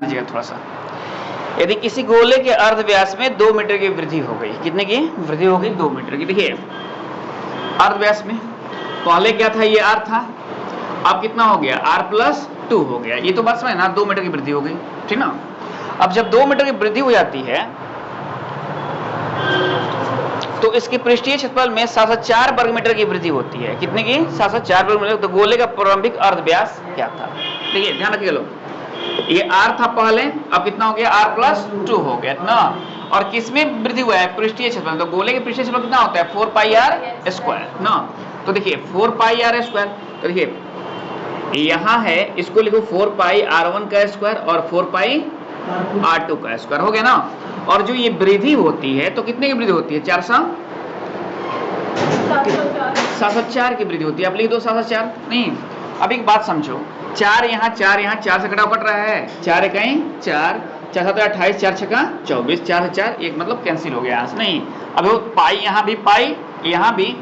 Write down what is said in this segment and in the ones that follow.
दीजिएगा थोड़ा सा। यदि किसी गोले के अर्ध व्यास में 2 मीटर की वृद्धि हो गई, कितने की वृद्धि हो गई? 2 मीटर की। देखिए अर्ध व्यास में पहले क्या था, ये r था, अब कितना हो गया? r+2 हो गया। ये तो बात समझ ना, 2 मीटर की वृद्धि हो गई, ठीक ना। अब जब 2 मीटर की वृद्धि हो जाती है तो इसके पृष्ठीय क्षेत्रफल में 704 वर्ग मीटर की वृद्धि होती है। कितने की? 704 वर्ग मीटर। तो गोले का प्रारंभिक अर्ध व्यास क्या था? देखिए ध्यान रखिए लोग, ये r था पहले, अब कितना हो गया? r+2 हो गया ना। और किसमें वृद्धि हुआ है? पृष्ठीय क्षेत्रफल। तो गोले के पृष्ठीय क्षेत्रफल कितना होता है? 4πr² ना। तो देखिए 4πr²। तो देखिए यहाँ है, इसको लिखो 4πr1² और 4πr2² हो गया ना। और जो ये वृद्धि होती है तो कितने की वृद्धि होती है? 704 की वृद्धि होती है। आप लिख दो 704। नहीं, अब एक बात समझो, 4 यहाँ 4 से कट रहा है, 4 इकाई 4, 4 7 28, 4 6 24, 4 से 4 एक मतलब कैंसिल हो गया यहाँ से। नहीं, अब पाई यहाँ भी, पाई यहाँ भी,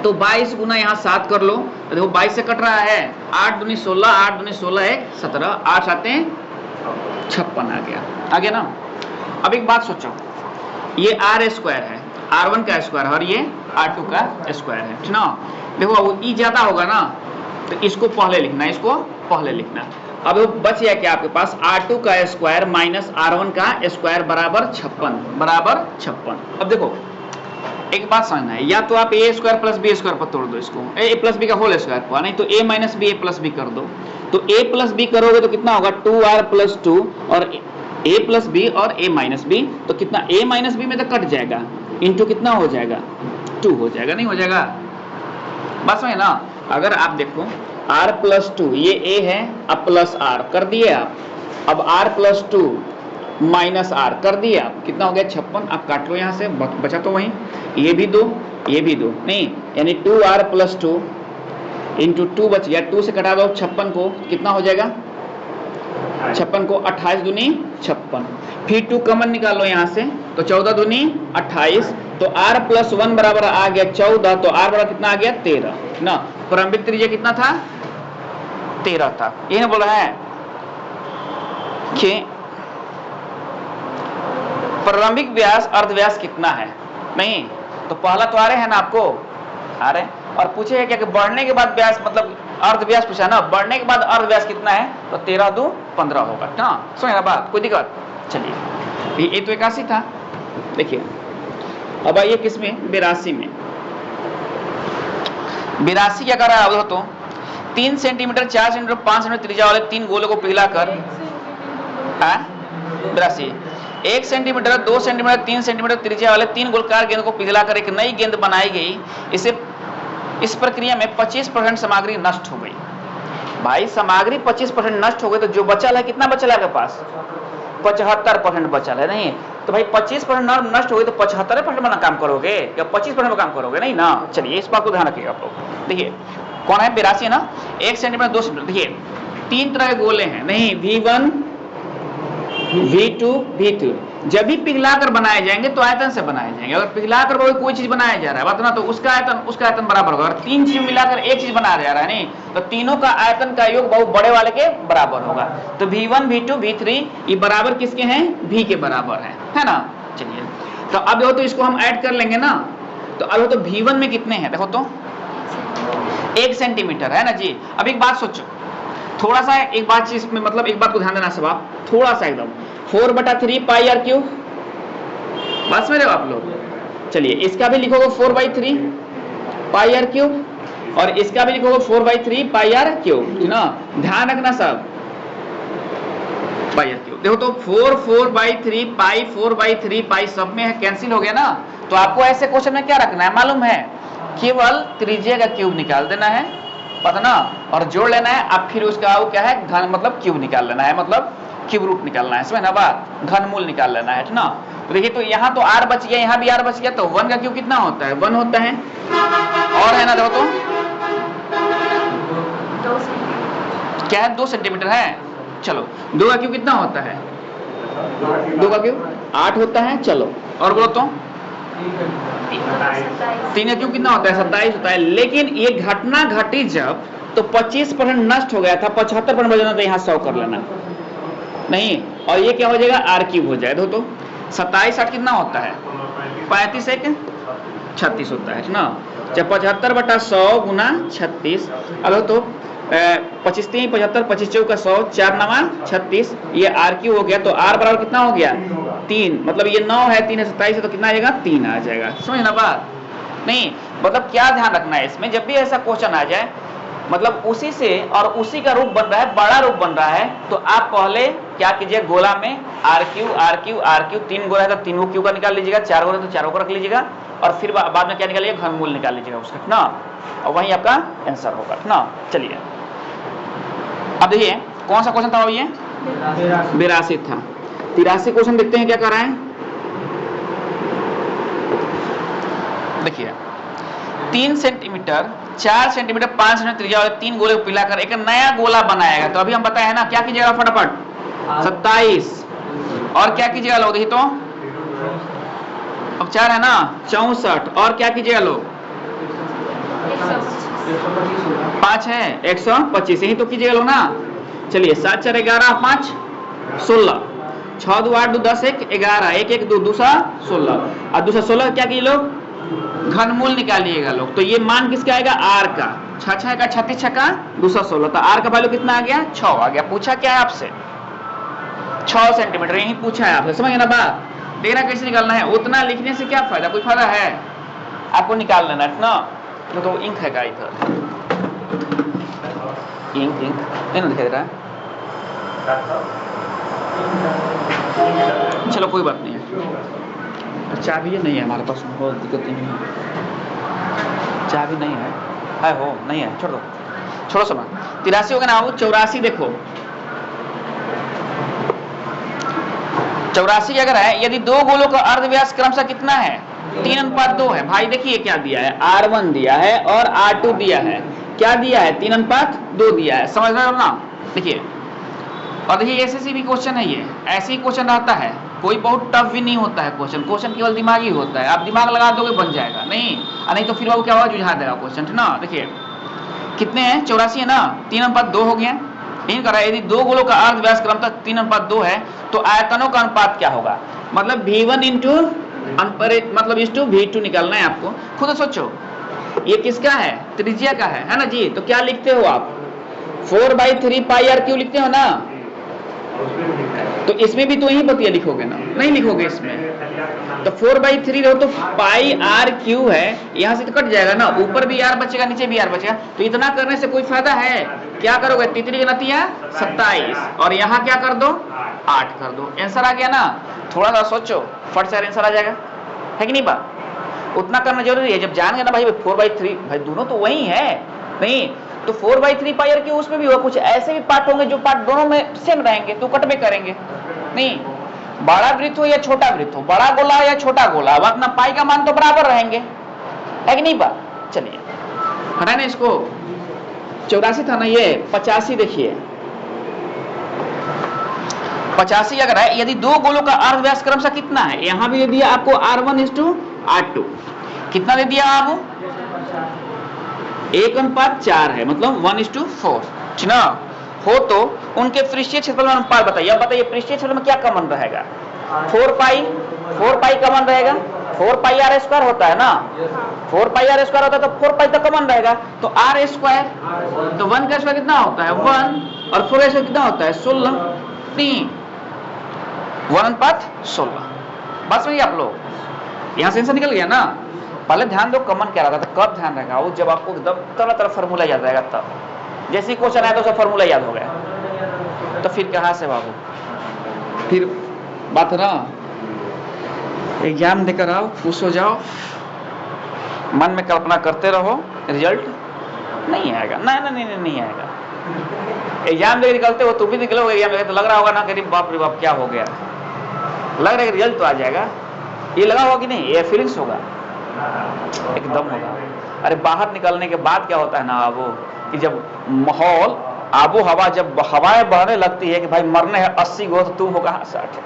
तो 22 गुना यहाँ 7 कर लो। देखो 22 से कट रहा है, 8 दूनी 16, 8 दूनी 16 है 17, 8 7 56 आ गया ना। अब एक बात सोचो, ये r² है, r1 का स्क्वायर और ये r2 का स्क्वायर है, ठीक ना। देखो अब ई ज्यादा होगा ना, तो इसको पहले लिखना, इसको पहले लिखना। अब बच गया क्या आपके पास? r2 का स्क्वायर माइनस r1 का स्क्वायर बराबर 56। अब देखो एक बात समझना है, या तो आप a² + b² पर तोड़ दो इसको, a + b का होल स्क्वायर पर, नहीं तो a - b a + b कर दो। तो a + b करोगे तो कितना होगा? 2r + 2 और a + b और a - b, तो कितना? a - b में तो कट जाएगा, इंटू कितना हो जाएगा? 2 हो जाएगा, नहीं हो जाएगा? बस में ना। अगर आप देखो r + 2, ये a है, अब प्लस r कर दिए आप, अब r + 2 माइनस r कर दिए आप, कितना हो गया? 56। आप काट लो यहाँ से, बचा तो वहीं, ये भी 2, ये भी 2, नहीं यानी 2r + 2 इंटू 2 बच गया, 2 से कटा दो 56 को, कितना हो जाएगा? 56 को 28 दूनी 56, फिर 2 कॉमन निकालो यहाँ से, तो 14 दूनी 28, तो r + 1 बराबर आ गया 14, तो r बराबर कितना आ गया? 13 ना। प्रारंभिक त्रिज्या कितना था? 13 था। ये ना बोला है कि प्रारंभिक व्यास अर्ध व्यास कितना है? नहीं, तो पहला तो आ रहे हैं ना आपको, आ रहे, और पूछे क्या कि बढ़ने के बाद व्यास मतलब अर्ध व्यास पूछा ना, बढ़ने के बाद अर्ध व्यास कितना है? तो 13 2 15 होगा ना। समझ ना बात? कोई दिक्कत? चलिए, ये तो 81 था। देखिए अब आइए किसमें? 82 में। 82 क्या कर रहा है? तो 3 सेंटीमीटर, 4 सेंटीमीटर, 5 सेंटीमीटर त्रिज्या वाले 3 गोलों को पिघलाकर 82 1 सेंटीमीटर, 2 सेंटीमीटर, 3 सेंटीमीटर त्रिज्या वाले 3 गोलाकार गेंद को पिघलाकर एक नई गेंद बनाई गई। इस प्रक्रिया में 25% सामग्री नष्ट हो गई। भाई सामग्री 25% नष्ट हो गई, तो जो बचा है कितना बचा है आपके पास? 75% बचा है। नहीं तो भाई 25% नष्ट हो गई, तो 75% में काम करोगे या 25% में काम करोगे? नहीं ना। चलिए इस बात को ध्यान रखिएगा आप लोग। देखिए कौन है? 82 है ना। 1 सेंटीमीटर, 2 सेंटीमीटर। देखिए 3 तरह के गोले हैं, नहीं V1 V2 V3। जब भी पिघलाकर बनाए जाएंगे तो आयतन से बनाए जाएंगे। अगर पिघलाकर कोई चीज बनाया जा रहा है बात ना, तो उसका आयतन बराबर होगा। अगर 3 चीज मिलाकर एक चीज बनाया जा रहा है, नहीं तो तीनों का आयतन का योग बहुत बड़े वाले के बराबर होगा। तो V1 V2 V3 ये बराबर किसके हैं? V के बराबर है ना। चलिए तो अब देखो, तो इसको हम ऐड कर लेंगे ना। तो अब तो V1 में कितने हैं? देखो तो 1 सेंटीमीटर है ना जी। अब एक बात सोचो, थोड़ा सा एक बात चीज में मतलब एक बात को ध्यान देना सब आप, थोड़ा सा एकदम 4/3 πr3, बस में रहे आप लोग। चलिए इसका भी लिखोगे 4/3 πr3 और इसका भी लिखोगे 4/3 πr3 ना। ध्यान रखना सब πr3। देखो तो 4/3 पाई 4/3 पाई सब में कैंसिल हो गया ना। तो आपको ऐसे क्वेश्चन में क्या रखना है मालूम है? केवल त्रिज्या का क्यूब निकाल देना है, पता ना, और जोड़ लेना है। अब फिर उसका क्या है? घन मतलब क्यूब निकाल लेना है, मतलब क्यूब रूट निकालना है, समझ ना बात? घनमूल निकाल लेना है, ठीक ना। तो देखिए तो यहाँ तो r बच गया, यहाँ भी r बच गया, तो 1 का क्यूब कितना होता है? 1 होता है। और है ना, देखो तो क्या है? 2 सेंटीमीटर है। चलो 2 का क्यूब कितना होता है? 2 का क्यूब 8 होता है। चलो और बोलो तो 3 का क्यूब कितना होता है? 27 होता है। लेकिन ये घटना घटी जब तो 25% नष्ट हो गया था, 75% बचना, तो यहाँ 100 कर लेना। नहीं, और ये क्या हो जाएगा, आर क्यूब हो जाएगा। तो 27 8 कितना होता है, 35 1 36 होता है ना। जब 75/100 गुना 36, अब तो 25 3 75, 25 4 का 100, 4 9 36, ये आर क्यू हो गया। तो आर बराबर कितना हो गया 3, मतलब ये 9 है, 3 है 27 है, तो कितना आ जाएगा 3 आ जाएगा। समझ ना बात? नहीं, मतलब क्या ध्यान रखना है इसमें, जब भी ऐसा क्वेश्चन आ जाए, मतलब उसी से और उसी का रूप बन रहा है, बड़ा रूप बन रहा है, तो आप पहले क्या कीजिए, गोला में R Q R Q R Q, 3 गोला है तो 3 क्यू का निकाल लीजिएगा, 4 गोला तो 4 को रख लीजिएगा, और फिर बाद में क्या निकालिएगा, घनमूल निकाल लीजिएगा उसका ना, और वही आपका आंसर होगा ना। चलिए अब देखिए कौन सा क्वेश्चन था ये, 82 था। 83 क्वेश्चन देखते हैं क्या कर रहा है। देखिए 3 सेंटीमीटर 4 सेंटीमीटर 5 सेंटीमीटर त्रिज्या वाले 3 गोले को पिलाकर एक नया गोला बनाएगा। तो अभी हम बताए हैं ना, क्या कीजिएगा फटाफट 27, और क्या कीजिएगा लोग, देखिए तो अब 4 है ना 64, और क्या कीजिएगा लोग 5 है 125, यही तो कीजिएगा लोग ना। चलिए 7 4 11 5 16, 6 2 8 2 10 1 11, 1 1 2 2 16, और दूसरा 16 क्या कीजिए लोग, घनमूल निकालिएगा लोग। तो ये मान किसका आएगा, आर का। 6 6 का 36 6 का 216, तो आर का वैल्यू कितना आ गया 6 आ गया। पूछा क्या है आपसे 6 सेंटीमीटर, यही पूछा है आपसे, समझ ना बात। देखना कैसे निकालना है, उतना लिखने से क्या फायदा, कोई फायदा है, आपको निकाल लेना है ना। तो इंक है क्या इधर, इंक इंक नहीं ना दिखाई दे रहा है, चलो कोई बात नहीं है। चाबी ये नहीं है हमारे पास, बहुत दिक्कत नहीं है, चाबी नहीं है हो नहीं है, छोड़ दो, छोड़ो समय। 83 हो गया ना। 84 देखो, 84 अगर है, यदि दो गोलों का अर्ध व्यास क्रमशः कितना है 3:2 है। भाई देखिए क्या दिया है, R1 दिया है और R2 दिया है, क्या दिया है 3:2 दिया है, समझ रहे हो ना। देखिए और देखिए ऐसे भी क्वेश्चन है, ये ऐसे ही क्वेश्चन रहता है, कोई बहुत टफ भी नहीं होता है क्वेश्चन, क्वेश्चन केवल दिमागी होता है, आप दिमाग लगा दोगे बन जाएगा, नहीं तो फिर वो क्या होगा, जुझा देगा क्वेश्चन ना। देखिए कितने हैं 84 है ना, 3:2 हो गया। यही करा, यदि दो गोलों का अर्ध व्यास क्रमशः 3:2 है, तो आयतनों का अनुपात क्या होगा, मतलब V1 इंटू मतलब इस टू V2 निकालना है आपको। खुद सोचो ये किसका है, त्रिज्या का है ना जी। तो क्या लिखते हो आप 4/3 पाई आर क्यू लिखते हो ना, तो इसमें भी तो यही बतिया लिखोगे ना, नहीं लिखोगे इसमें। तो 4/3 रहो तो पाई आर क्यू है, यहां से तो कट जाएगा ना, ऊपर भी आर बचेगा नीचे भी आर बचेगा, तो इतना करने से कोई फायदा है, क्या करोगे, तितली की नतिया 27, और यहाँ क्या कर दो 8 कर दो, आंसर आ गया ना। थोड़ा सा सोचो फट से आंसर आ जाएगा, है कि नहीं बात, उतना करना जरूरी है। जब जान गए ना भाई 4/3, भाई दोनों तो वही है, नहीं तो 4/3 पाई आर क्यू उसमें भी होगा, कुछ ऐसे भी पार्ट होंगे जो पार्ट दोनों में सेम रहेंगे, तो कट में करेंगे। नहीं बड़ा वृत्त हो या छोटा वृत्त हो, बड़ा गोला या छोटा गोला, अब अपना पाई का मान तो बराबर रहेंगे, है कि नहीं बात। चलिए हटा ना इसको, 84 था ना ये, 85 देखिए 85 अगर है, यदि दो गोलों का अर्ध व्यास क्रमशः कितना है, यहां भी दे दिया आपको R1:R2, कितना दे दिया आपको 1:4 है, मतलब 1:4, ठीक ना हो। तो उनके पृष्ठीय क्षेत्रफल में अनुपात बताइए। अब बताइए पृष्ठीय क्षेत्र में क्या कॉमन रहेगा, 4 पाई कॉमन रहेगा, 4 पाई आर स्क्वायर होता है ना, 4 पाई आर स्क्वायर होता है, तो 4 पाई तो कॉमन रहेगा, तो आर स्क्वायर, तो 1 का स्क्वायर कितना होता है 1, और 4 का स्क्वायर कितना होता है 16, 1:16। बस वही आप लोग यहां से आंसर निकल गया ना। पहले ध्यान दो कॉमन क्या रहता था, कब ध्यान रहेगा वो जब आपको एकदम तरह फार्मूला याद रहेगा, तब जैसे ही क्वेश्चन आया तो सब फार्मूला याद हो गया, तो फिर कहां से बाबू, फिर बात है ना, एग्जाम देकर आओ, खुश हो जाओ, मन में कल्पना करते रहो, रिजल्ट नहीं आएगा, नहीं आएगा। एग्जाम देकर निकलते हो, तुम भी निकलोगे एग्जाम देकर, तो लग रहा होगा ना कि बाप रे बाप क्या हो गया, लग रहा है कि रिजल्ट तो आ जाएगा, ये लगा होगा कि नहीं, ये फीलिंग्स होगा, एकदम होगा। अरे बाहर निकलने के बाद क्या होता है ना वो, कि जब माहौल आबो हवा, जब हवाएं बहने लगती है कि भाई मरने हैं 80 गो, तो तू होगा 60,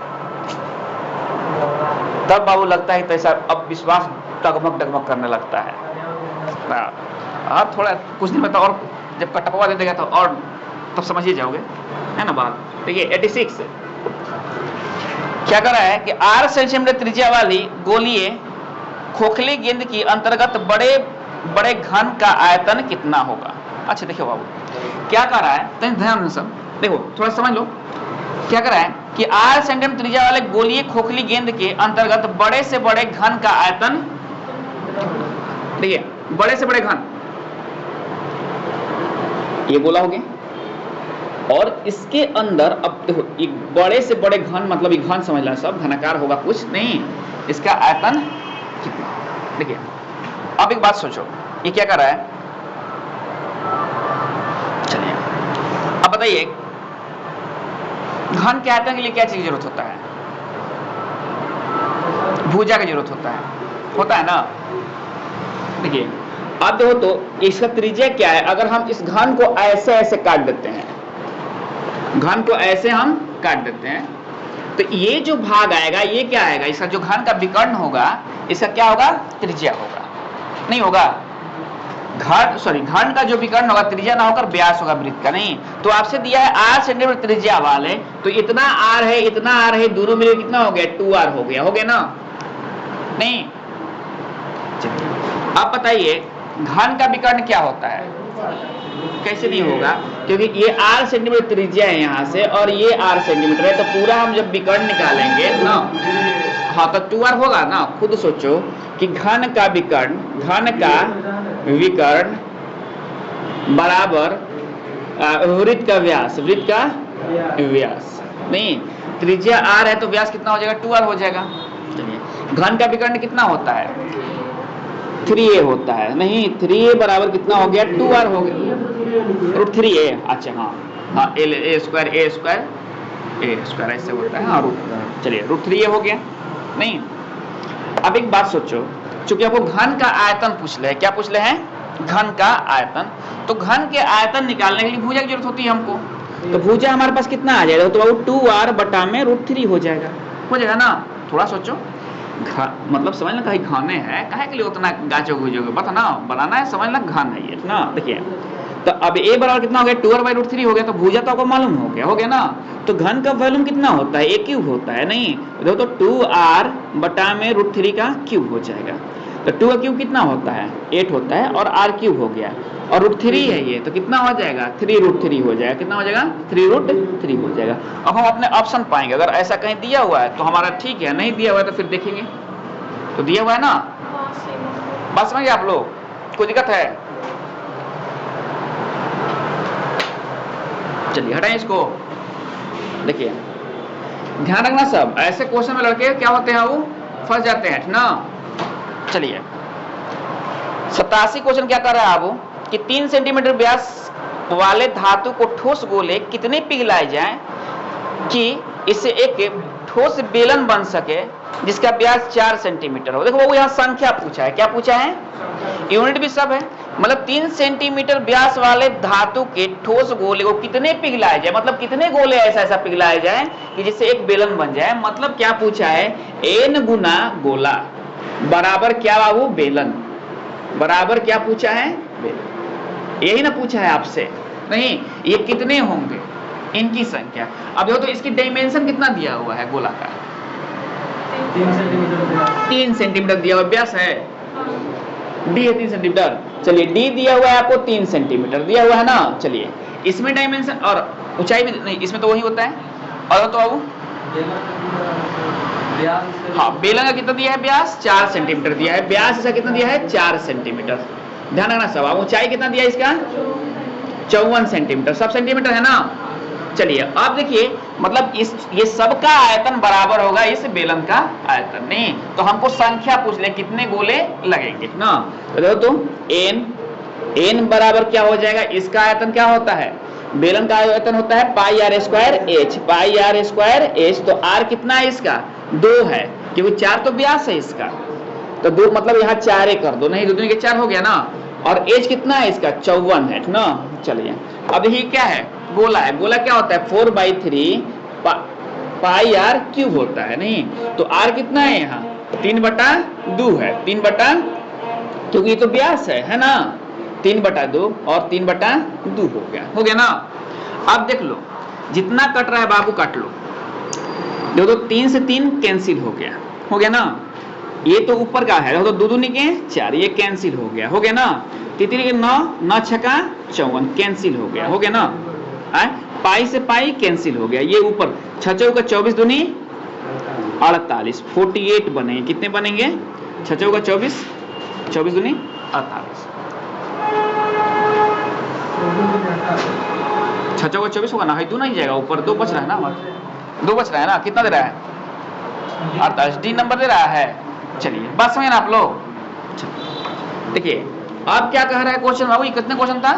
तब बाबू लगता है तैसा, अब विश्वास डगमग करने लगता है। आप थोड़ा कुछ दिन में तो और जब कटपवा दे देगा तो और तब समझ ही जाओगे, है ना बात। देखिए 86 क्या कर रहा है कि 8 सेंटीमीटर त्रिज्या वाली गोलीय खोखली गेंद की अंतर्गत बड़े बड़े घन का आयतन कितना होगा। अच्छा देखिए बाबू क्या कर रहा है, तो ध्यान से देखो, थोड़ा समझ लो। क्या कर रहा है कि 8 सेंटीमीटर त्रिज्या वाले गोलीय खोखली गेंद के अंतर्गत बड़े से बड़े घन का आयतन, देखिए बड़े से बड़े घन, ये गोला हो गया, और इसके अंदर अब देखो एक बड़े से बड़े घन, मतलब एक घन समझ लो, सब घनाकार होगा कुछ नहीं, इसका आयतन कितना। देखिए अब एक बात सोचो, ये क्या कर रहा है, चलिए अब बताइए घन के आयतन के लिए क्या चीज की जरूरत होता है, भुजा की जरूरत होता है ना। देखिए अब देखो तो इसका त्रिज्या क्या है, अगर हम इस घन को ऐसे ऐसे काट देते हैं, घन को ऐसे हम काट देते हैं, तो ये जो भाग आएगा ये क्या आएगा, इसका जो घन का विकर्ण होगा इसका क्या होगा, त्रिज्या होगा, नहीं होगा घन का जो विकर्ण होगा त्रिज्या ना होकर व्यास होगा वृत्त का, नहीं। तो आपसे दिया है 8 सेंटीमीटर त्रिज्या वाले, तो इतना आर है इतना आर है, दोनों मिले कितना हो गया, 2r हो गया ना, नहीं। अब बताइए घन का विकर्ण क्या होता है, कैसे नहीं होगा, क्योंकि ये 8 सेंटीमीटर त्रिज्या है यहाँ से और ये 8 सेंटीमीटर है, तो पूरा हम जब विकर्ण निकालेंगे ना, हाँ तो 2r होगा ना। खुद सोचो कि घन का विकर्ण बराबर वृत्त का व्यास, नहीं, त्रिज्या r है तो व्यास कितना हो जाएगा, 2r हो जाएगा। चलिए घन का विकर्ण कितना होता है, 3a होता है, नहीं 3a बराबर कितना हो गया, 2r हो गया, √3a। अच्छा हाँ a स्क्वायर ऐसे होता है, हाँ चलिए √3a हो गया, नहीं। अब एक बात सोचो, चूंकि आपको घन का आयतन पूछ ले, क्या पूछ ले हैं, घन का आयतन, तो घन के आयतन निकालने के लिए भुजा की जरूरत होती है हमको, तो भुजा हमारे पास कितना आ जाएगा, तो 2r बटा में √3 हो जाएगा ना। थोड़ा सोचो, मतलब समझ ना, कहीं घने है, काहे के लिए उतना गाचो गुजोगे, बता ना, बनाना है, समझना घन है ये ना। देखिए तो अब a बराबर कितना हो गया, 2r/√3 हो गया, तो भुजा तो आपको मालूम हो गया ना। तो घन का वॉल्यूम कितना होता है, a क्यूब होता है, नहीं देखो तो 2r बटा में √3 का क्यूब हो जाएगा, तो 2 का क्यूब कितना होता है, 8 होता है, और r क्यूब हो गया, और √3 है ये, तो कितना हो जाएगा, 3√3 हो जाएगा, कितना हो जाएगा, 3√3 हो जाएगा। अब हम अपने ऑप्शन पाएंगे, अगर ऐसा कहीं दिया हुआ है तो हमारा ठीक है, नहीं दिया हुआ है तो फिर देखेंगे, तो दिया हुआ है ना, बात समझिए आप लोग, कोई दिक्कत है। चलिए हटाएं इसको। देखिए ध्यान रखना, सब ऐसे क्वेश्चन में लड़के क्या होते हैं, वो फंस जाते हैं ना। चलिए 87 क्वेश्चन क्या कर रहा है आप, कि 3 सेंटीमीटर व्यास वाले धातु को ठोस गोले कितने पिघलाए जाएं कि इससे एक ठोस बेलन बन सके जिसका व्यास 4 सेंटीमीटर हो। देखो वो यहाँ संख्या पूछा है, क्या पूछा है, यूनिट भी सब है, मतलब 3 सेंटीमीटर व्यास वाले धातु के ठोस गोले को कितने पिघलाए जाए, मतलब कितने गोले ऐसा पिघलाए जाए कि जिससे एक बेलन बन जाए। मतलब क्या पूछा है, n गुना गोला बराबर क्या बाबू, बेलन, बराबर क्या पूछा है, बेलन, यही ना पूछा है आपसे, नहीं ये कितने होंगे, इनकी संख्या। अब देखो तो इसकी डायमेंशन कितना दिया हुआ है गोला का, 3 सेंटीमीटर दिया हुआ व्यास है, डी है 3 सेंटीमीटर, चलिए डी दिया हुआ है आपको 3 सेंटीमीटर दिया हुआ है ना। चलिए इसमें डायमेंशन और ऊंचाई भी नहीं, इसमें तो वही होता है, और तो अब हाँ बेलन का कितना दिया है, व्यास 4 सेंटीमीटर दिया है, व्यास इसका कितना दिया है, 4 सेंटीमीटर। ध्यान रखना सब, ऊंचाई कितना दिया है इसका, 54 सेंटीमीटर, सब सेंटीमीटर है ना। चलिए अब देखिए, मतलब ये सब का आयतन बराबर होगा इस बेलन का आयतन, नहीं तो हमको संख्या पूछ ले कितने गोले लगेंगे ना। तो देखो तो n बराबर क्या हो जाएगा, इसका आयतन क्या होता है, बेलन का आयतन होता है πr² h, तो r कितना है इसका, 2 है, क्योंकि 4 तो व्यास है इसका, तो 2 मतलब यहाँ 4 कर दो, नहीं 2 दूनी के 4 हो गया ना, और h कितना है इसका, 54 है ना। चलिए अब ये क्या है, गोला है, गोला क्या होता है, 4/3 πr³ होता है, नहीं तो r कितना है यहाँ, 3/2 है, 3 बटा, क्योंकि ये तो व्यास है ना, 3/2 और 3/2 हो गया ना। अब देख लो जितना कट रहा है बाबू काट लो, देखो तो 3 से 3 कैंसिल हो गया ना। ये तो ऊपर का है, देखो तो 2 दूनी के 4, ये कैंसिल हो गया ना। तितली के 9, 9 छक्का 54 कैंसिल हो गया ना। पाई से पाई कैंसिल हो गया, ये ऊपर 6 चौका 24 दूनी 48, 48 बनेंगे। कितने बनेंगे? 6 चौका 24, 24 दूनी 48, 6 चौका 24 होगा ना। है 2 नहीं जाएगा, ऊपर 2 बच रहा है ना, 2 बच रहा है ना। कितना दे रहा है? 48, डी नंबर दे रहा है। चलिए बात समझे ना आप लोग। देखिए अब क्या कह रहा है क्वेश्चन बाबू, ये कितने क्वेश्चन था?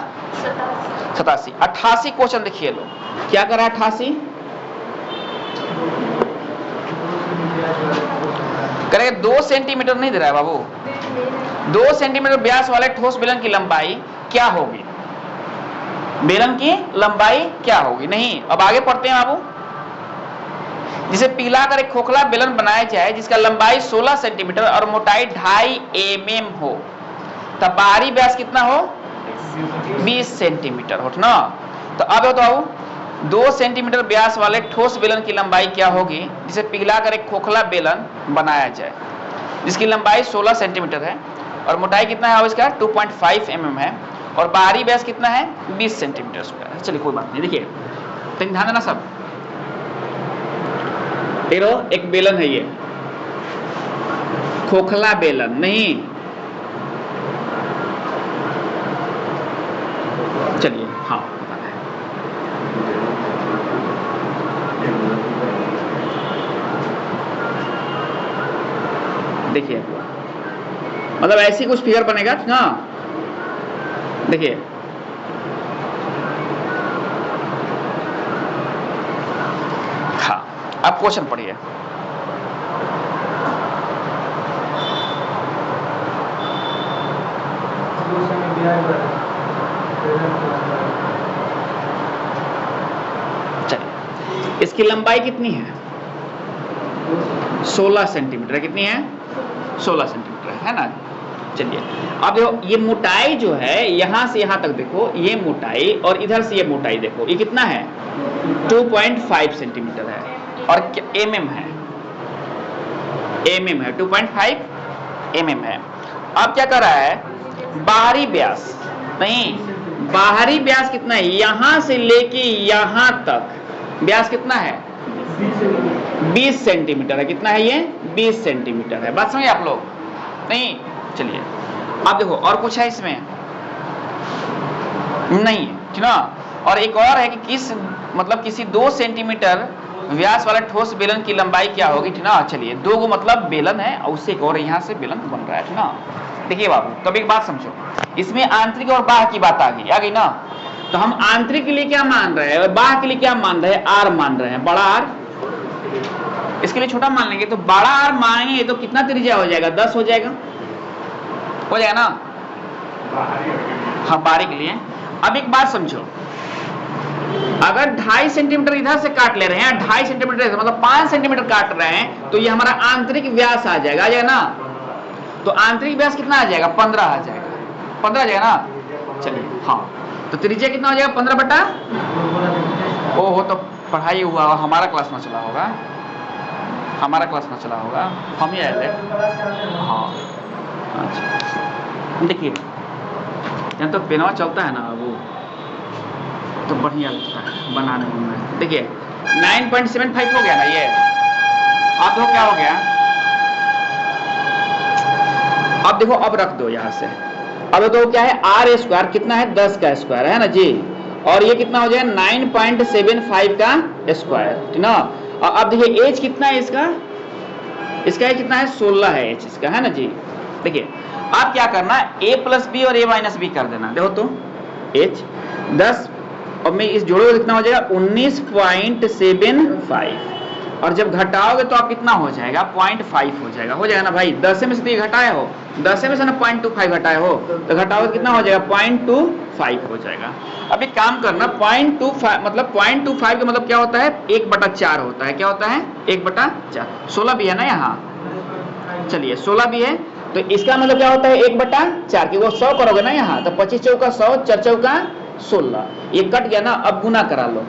87, 88 क्वेश्चन देखिए लो क्या कर रहा है। 88 करेगा 2 सेंटीमीटर नहीं दे रहा है बाबू। 2 सेंटीमीटर व्यास वाले ठोस बेलन की लंबाई क्या होगी? बेलन की लंबाई क्या होगी? नहीं, अब आगे पढ़ते हैं बाबू। जिसे पिघलाकर एक खोखला बेलन बनाया जाए जिसका लंबाई 16 सेंटीमीटर और मोटाई 2.5 mm हो, तब बाहरी व्यास कितना हो? 20 सेंटीमीटर हो ना। तो अब बताओ 2 सेंटीमीटर व्यास वाले ठोस बेलन की लंबाई क्या होगी जिसे पिघलाकर एक खोखला बेलन बनाया जाए जिसकी लंबाई 16 सेंटीमीटर है और मोटाई कितना है इसका? 2.5 mm है और बाहरी व्यास कितना है? 20 सेंटीमीटर स्क्वायर। चलिए कोई बात नहीं, देखिए तो ध्यान देना सब। एक बेलन है, ये खोखला बेलन नहीं। चलिए हाँ पता है। देखिए मतलब ऐसी कुछ फिगर बनेगा ना। देखिए हाँ, अब क्वेश्चन पढ़िए। चलिए इसकी लंबाई कितनी है? 16 सेंटीमीटर। कितनी है? 16 सेंटीमीटर है ना। चलिए अब देखो ये मोटाई जो है यहां से यहां तक, देखो ये मोटाई और इधर से ये मोटाई देखो, ये कितना है? 2.5 सेंटीमीटर है और mm है, mm है 2.5 mm है। अब क्या कर रहा है? बाहरी व्यास नहीं, बाहरी व्यास कितना है? यहां से लेके यहां तक व्यास कितना है? 20 सेंटीमीटर है। कितना है ये? 20 सेंटीमीटर है। बात समझिए आप लोग नहीं। चलिए अब देखो और कुछ है इसमें? नहीं ठीक ना। और एक और है कि किसी 2 सेंटीमीटर व्यास वाला ठोस बेलन की लंबाई क्या होगी, ठीक ना। चलिए 2 को मतलब बेलन है और उससे एक और यहाँ से बेलन बन रहा है, ठीक ना। देखिए बाबू तब एक बात समझो, इसमें आंतरिक और बाह्य की बात आ गई ना। तो हम आंतरिक के लिए क्या मान रहे हैं और बाह्य के लिए क्या मान रहे हैं? आर मान रहे हैं, बड़ा आर। इसके लिए छोटा मान लेंगे तो बड़ा आर मानेंगे तो कितना त्रिज्या हो जाएगा? 10 हो जाएगा ना। हाँ बाहरी के लिए। अब एक बात समझो, अगर 2.5 सेंटीमीटर इधर से काट ले रहे हैं, 2.5 सेंटीमीटर मतलब 5 सेंटीमीटर काट रहे हैं, तो ये हमारा आंतरिक व्यास आ जाएगा ना। तो आंतरिक व्यास कितना आ जाएगा? 15 आ जाएगा, 15 आ जाएगा ना। चलिए हाँ, तो त्रिज्या कितना हो जाएगा? 15 बटा ओहो, तो पढ़ाई हुआ हमारा क्लास में चला होगा, हमारा क्लास में चला होगा, हम ही आए थे। हाँ अच्छा, देखिए यहाँ तो पेनवा चलता है ना वो, तो बढ़िया लगता है बनाने में। देखिए 9.75 हो गया ना ये। अब देखो क्या हो गया, अब देखो अब रख दो यहाँ से। अब तो क्या है? आर स्क्वायर कितना है? 10 का स्क्वायर है ना जी। और ये कितना हो जाएगा? 9.75 का स्क्वायर, ठीक ना। और अब देखिए एच कितना है इसका? इसका एच कितना है? 16 है एच इसका, है ना जी। देखिए आप क्या करना, a प्लस बी और a माइनस बी कर देना। देखो तो h 10 और मैं इस जोड़ोगे कितना हो जाएगा? 19.75। और जब घटाओगे तो आप कितना हो जाएगा? 0.5 हो जाएगा ना भाई। 10 में से तो ये घटाए हो, 10 में से ना 0.25 घटाए हो, तो घटाओगे तो कितना हो जाएगा? 0.25 हो जाएगा। अब एक काम करना, 0.25 मतलब 0.25 का मतलब क्या होता है? 1/4 होता है। क्या होता है? 1/4। 16 भी है ना यहाँ, चलिए 16 भी है, तो इसका मतलब क्या होता है? 1/4 की वो 100 करोगे ना यहाँ, तो 25 चौका 100, 4 चौका 16, ये कट गया ना। अब गुना करा लो,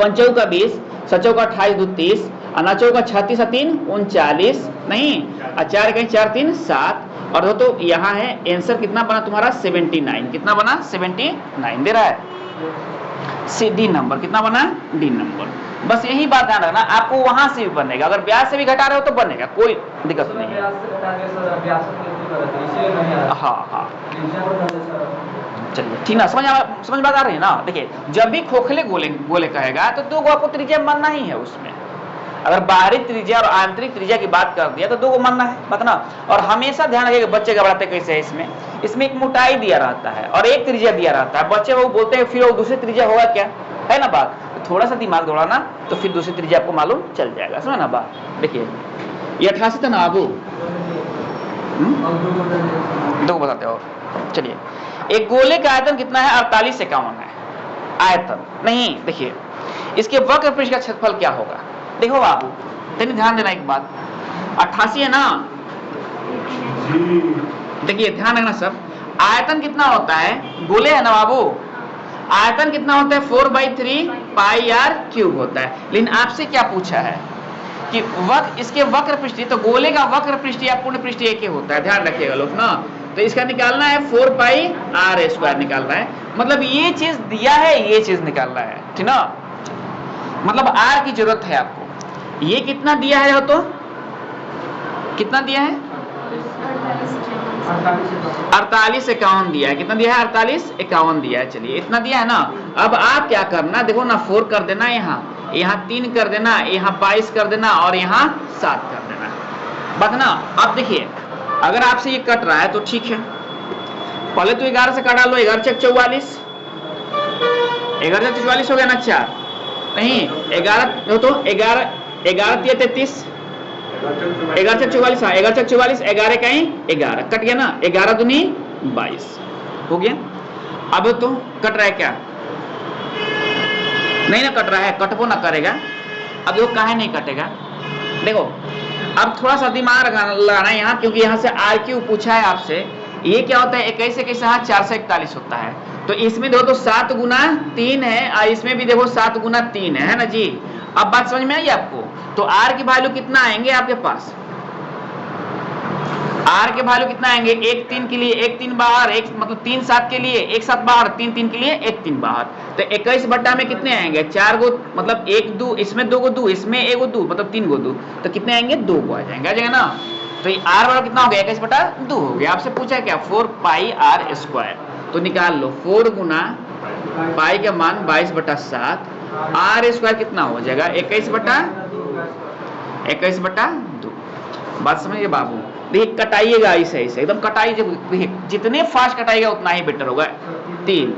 5 चौका 20, 7 चौका 28, 2 30 ना चौका 36 3 39 नहीं, और 4 कहीं 4 3 7, और हो तो यहाँ है आंसर कितना बना तुम्हारा 79, कितना बना 79 दे रहा है। सी डी नंबर कितना बना, डी नंबर। बस यही बात ध्यान रखना, आपको वहां से भी बनेगा, अगर ब्याज से भी घटा रहे हो तो बनेगा, कोई दिक्कत नहीं है। हाँ हाँ चलिए ठीक ना, समझ बात आ रही है ना। देखिए जब भी खोखले गोले कहेगा तो दो को आपको त्रिज्या मानना ही है उसमें, अगर बाहरी त्रिज्या और आंतरिक त्रिज्या की बात कर दिया तो दो को मानना है बात ना। और हमेशा ध्यान रखिएगा बच्चे घबराते कैसे है, इसमें एक मोटाई दिया रहता है और एक त्रिज्या दिया रहता है, बच्चे वो बोलते हैं फिर वो दूसरी त्रिज्या होगा क्या, है ना बात। तो थोड़ा सा दिमाग दौड़ाना तो फिर दूसरी त्रिज्या आपको मालूम चल जाएगा, समझ ना बात। देखिए ये 88 था ना बाबू, दो बताते हो। चलिए एक गोले का आयतन कितना है 48 से 51 है आयतन, नहीं देखिए इसके वक्र पृष्ठ का क्षेत्रफल क्या होगा। देखो बाबू तनी ध्यान देना एक बात, 88 है ना, देखिए ध्यान रखना सब, आयतन कितना होता है, गोले है ना बाबू, आयतन कितना होता है 4/3 पाई आर क्यूब होता है। लेकिन आपसे क्या पूछा है कि इसके वक्र पृष्ठ, तो गोले का वक्र पृष्ठ या पूर्ण पृष्ठ एक ही होता है, ध्यान रखिएगा लोग ना। तो इसका निकालना है 4 पाई आर स्क्वायर निकालना है, मतलब ये चीज दिया है ये चीज निकालना है, ठीक ना। मतलब आर की जरूरत है आपको, ये कितना दिया है, तो कितना दिया है 48 51 दिया है, कितना दिया है 48 51 दिया है। चलिए इतना दिया है ना, अब आप क्या करना देखो ना, 4 कर देना, यहाँ 3 कर देना, यहाँ 22 कर देना और यहाँ 7 कर देना बात ना। अब देखिए अगर आपसे ये कट रहा है तो ठीक है, पहले तो 11 से काटा लो, 11 चक 44, 11 चक 44 हो गया ना 4, नहीं 11 तो 11 3 33, 11 चक 44, हाँ 11 चक 44, 11 कहीं 11 कट गया ना, 11 दूनी 22 हो गया। अब तो कट रहा है क्या, नहीं ना कट रहा है, कटबो ना करेगा। अब देखो काहे नहीं कटेगा, देखो अब थोड़ा सा दिमाग लगाना है यहाँ, क्योंकि यहाँ से आर क्यू पूछा है आपसे, ये क्या होता है 21 21 हाँ 4 से 41 होता है, तो इसमें देखो तो 7 गुना 3 है और इसमें भी देखो 7 गुना 3 है ना जी। अब बात समझ में आई आपको, तो आर की वैल्यू कितना आएंगे आपके पास, आर के वैल्यू कितना आएंगे, 1 3 के लिए 1 3 बाहर, एक मतलब 3 7 के लिए 1 7 बाहर, 3 3 के लिए 1 3 बाहर, तो 21 बट्टा में कितने आएंगे 4 गो, मतलब 1 2, इसमें 2 गो 2, इसमें 1 गो 2, मतलब 3 गो 2, तो कितने आएंगे 2 को आ जाएंगे ना। तो ये आर वाला कितना हो गया 21 बटा 2 हो गया। आपसे पूछा क्या 4 पाई आर स्क्वायर, तो निकाल लो 4 गुना पाई का मान 22 बटा 7, आर स्क्वायर कितना हो जाएगा 21 बटा 2। बात समझिए बाबू, देखिए कटाइएगा ऐसे ऐसे एकदम कटाई, जितने फास्ट कटाइएगा उतना ही बेटर होगा। 3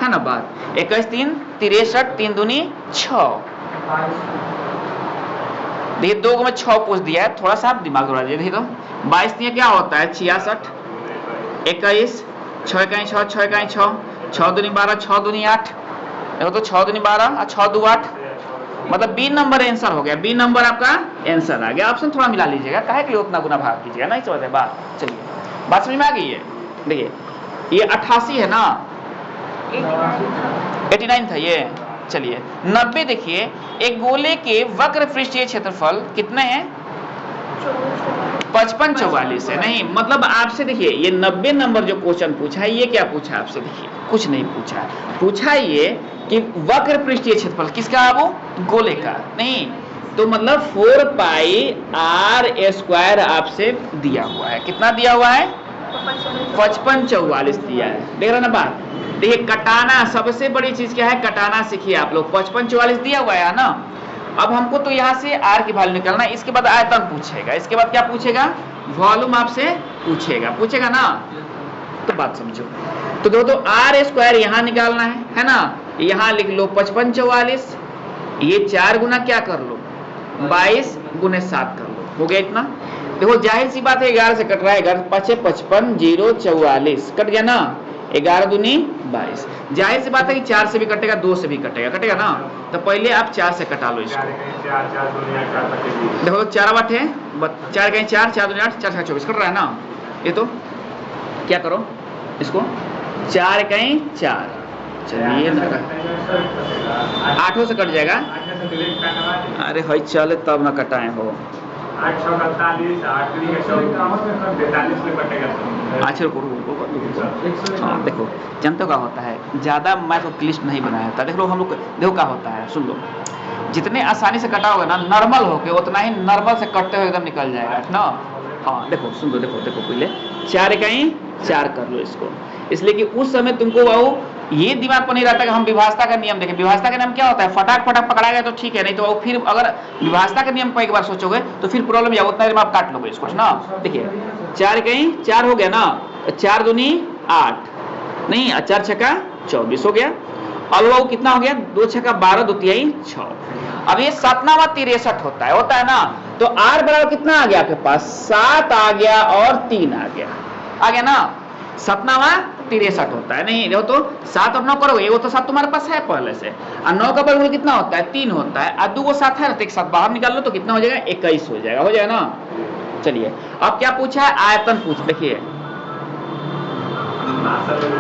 है ना बात, 21 3 63, 3 दूनी 6, देखिए 2 को मैं 6 पूछ दिया है, थोड़ा सा आप दिमाग दौड़ा दीजिए। देखिए तो 22 दिया क्या होता है 66, 21 6 कहीं 6 6 कहीं 6, 6 दूनी 12, 6 दूनी 8, देखो तो 6 दूनी 12 और 6 2 8, मतलब बी नंबर आंसर हो गया, बी नंबर आपका आंसर आ गया। ऑप्शन थोड़ा मिला लीजिएगा, काहे के लिए उतना गुना भाग कीजिएगा, नहीं समझ में बात। चलिए बात समझ में आ गई है। देखिए ये 88 है ना, 89 था ये। चलिए 90 देखिए, एक गोले के वक्र पृष्ठीय क्षेत्रफल कितने हैं 55 44 है, नहीं मतलब आपसे देखिए ये 90 नंबर जो क्वेश्चन पूछा है, ये क्या पूछा आपसे, देखिए कुछ नहीं पूछा, पूछा ये कि वक्र पृष्ठीय क्षेत्रफल किसका, वो गोले का, नहीं तो मतलब 4 पाई आर स्क्वायर आपसे दिया हुआ है, कितना दिया हुआ है 55 44 दिया है। देख रहे ना बात, देखिए कटाना सबसे बड़ी चीज क्या है, कटाना सीखिए आप लोग। 55 44 दिया हुआ है ना, अब हमको तो यहाँ से आर की वैल्यू निकालना है, इसके बाद आयतन पूछेगा, इसके बाद क्या पूछेगा वॉल्यूम आपसे पूछेगा ना, तो बात समझो। तो दोस्तों आर स्क्वायर यहाँ निकालना है ना, यहाँ लिख लो 55 44, ये 4 गुना क्या कर लो 22 गुने 7 कर लो, हो गया इतना। देखो जाहिर सी बात है 11 से कट रहा है, 11 5 55 0 44 कट गया ना, 11 दूनी 22, जाहिर सी बात है कि 4 से भी कटेगा 2 से भी कटेगा ना, तो पहले आप 4 से कटा लो इसको। देखो 4 8 है, 4 कहीं 4 4 दूनी 8 4 6 24 कट रहा है ना, ये तो क्या करो इसको 4 कहीं 4 चलिए ना, 8 से कट जाएगा। अरे भाई चले तब ना कटाए हो। 8 6 48, 8 3 43 में कटेगा। अच्छा रुको। हाँ देखो, जानते हो क्या होता है, ज़्यादा मैथ को क्लिष्ट नहीं बनाया जाता। देख लो हम लोग, देखो क्या होता है, सुन लो। जितने आसानी से कटाओगे ना नॉर्मल होके, उतना ही नॉर्मल से कटते हुए एकदम निकल जाएगा ना। हाँ देखो सुन लो, देखो पहले 4 इकाई 4 कर लो इसको, इसलिए कि उस समय तुमको वो ये दिमाग पर नहीं रहता कि हम विभाजता का नियम देखें। विभाजता का नियम क्या होता है, फटाक पकड़ा गया तो ठीक है, नहीं तो फिर अगर विभाजता के नियम को एक बार सोचोगे तो फिर प्रॉब्लम या उतना देर में आप काट लोगे इसको ना। देखिए 4 इकाई 4 हो गया ना, 4 दूनी 8, नहीं 4 छक्का 24 हो गया। और वो कितना हो गया, 2 छक्का 12, 2 तिहाई 6। अब ये 7वां 63 होता है ना, तो r बराबर कितना आ गया आपके पास, 7 आ गया और 3 आ गया ना। 7वां 63 होता है, नहीं देखो तो 7 और 9 करोगे, वो तो 7 तुम्हारे पास है पहले से, और 9 का वर्गमूल कितना होता है, 3 होता है, और 2 को 7 है ना, तो एक 7 बाहर निकाल लो तो कितना हो जाएगा, 21 हो जाएगा ना। चलिए अब क्या पूछा है, आयतन पूछ। देखिए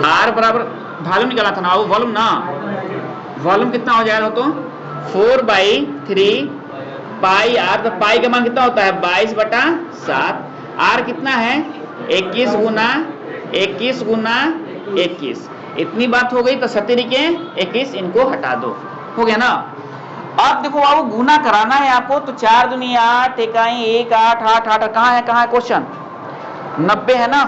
r बराबर वॉल्यूम निकाला था ना, वो वॉल्यूम ना, वॉल्यूम कितना हो जाएगा तो 4/3 पाई r, तो पाई का मान कितना होता है 22/7, r कितना है 21 गुना 21, इतनी बात हो गई। तो 70 के 21 इनको हटा दो, हो गया ना। अब देखो बाबू गुना कराना है आपको, तो 4 दूनी 8, इकाई 1 8 8 8, कहाँ है क्वेश्चन 90 है ना।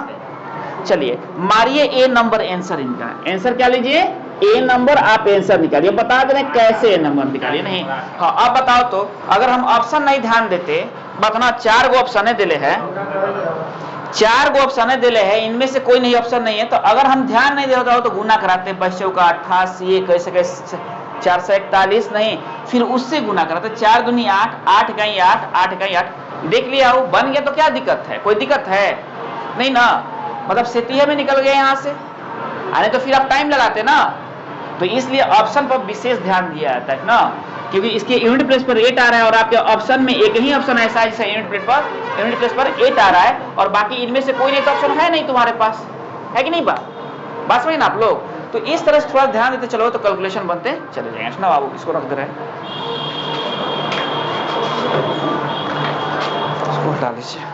चलिए मारिए ए नंबर आंसर, इनका आंसर क्या लीजिए, ए नंबर आप आंसर निकालिए, बता दें कैसे ए नंबर निकालिए। नहीं हाँ अब बताओ तो, अगर हम ऑप्शन नहीं ध्यान देते, बताना 4 गो ऑप्शन दिले है, 4 गो ऑप्शन दिले है, इनमें से कोई नहीं ऑप्शन नहीं है, तो अगर हम ध्यान नहीं देता हो तो गुना कराते, बच्चों का 88, कैसे 441, नहीं फिर उससे गुना कराते, 4 दूनी 8, 8 इकाई 8, 8 इकाई 8, देख लिया हो बन गया, तो क्या दिक्कत है, कोई दिक्कत है नहीं ना, मतलब सेतीहे में निकल गए यहाँ से, आने तो फिर आप टाइम लगाते ना। तो इसलिए ऑप्शन पर विशेष ध्यान दिया जाता है ना, क्योंकि इसके यूनिट प्लेस पर 8 आ रहा है, और आपके ऑप्शन में एक ही ऑप्शन ऐसा है जिसका यूनिट प्लेस पर 8 आ रहा है, और बाकी इनमें से कोई नहीं तो ऑप्शन है नहीं तुम्हारे पास, है कि नहीं बात समझे ना आप लोग। तो इस तरह से थोड़ा ध्यान देते चलो तो कैलकुलेशन बनते चले जाएंगे ना बाबू। इसको रख दे रहे हैं, इसको हटा लीजिए।